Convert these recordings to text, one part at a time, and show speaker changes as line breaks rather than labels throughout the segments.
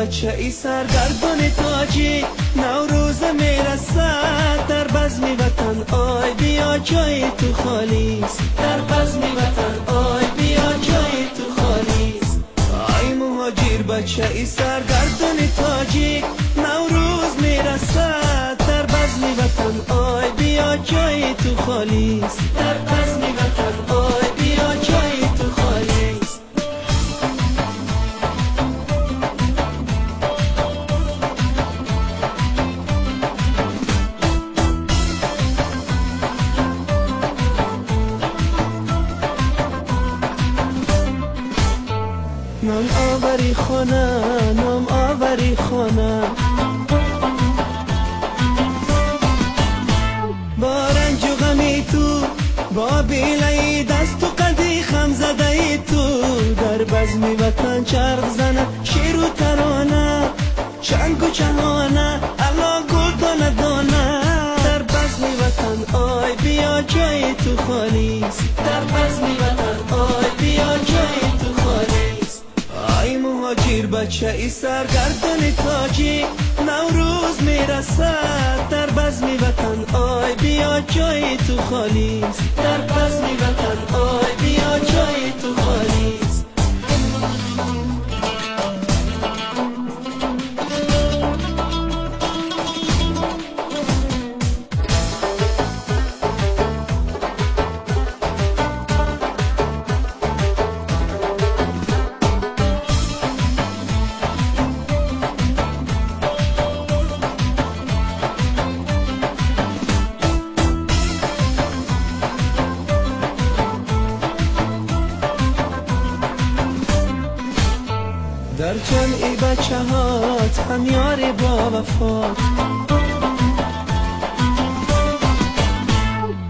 بچه ای سرگردان تاجی، نوروز میرسد در بزم وطن، آی بیا جای تو خالیست، در بزم وطن آی بیا جای تو خالیست. آی مهاجر بچه ای سرگردان تاجی، نوروز میرسد در بزم وطن، آی بیا جای تو خالیست، در بزم وطن آی بیا جای تو خالیست. نام آوری خانه، نام آوری خانه، با رنج و غمی تو، با بیلای دست و قدی خم زده ای تو، در بزم وطن چرخ زنه شیر و ترانه، چنگ و چهانه الا گل دانه دانه، در بزم وطن آی بیا جای تو خالیست، در بزم وطن آی بیا جای تو خالیست. آی مهاجر بچه ای سرگردان تاجی، نوروز میرسد در بزم وطن، آی بیا جای تو خالیست، در بزم وطن آی بیا جای تو خالیست. در جمعی بچه هات هم یار با وفات،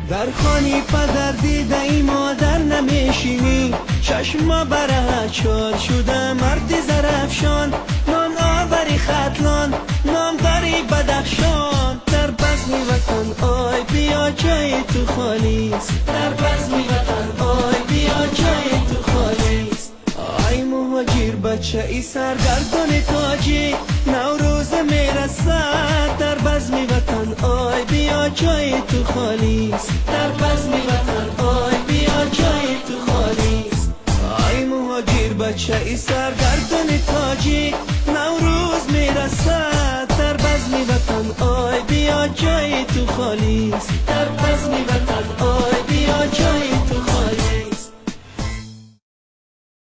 در خانی پدر دیده ای مادر نمیشینی، چشما بره چار شده مردی زرفشان، نام آوری خطلان نام داری بدخشان، در بزم وطن آی بیا جای تو خالیست، در بزم وطن آی بیا جای تو خالیست. آی مهاجر بچه ای سرگردان تاجی، نوروز میرسد در بزم وطن، آی بیا جای تو خالیست، در بزم وطن آی بیا جای تو خالیست. آی مهاجر بچه ای سرگردان تاجی، نوروز میرسد در بزم وطن، آی بیا جای تو خالیست،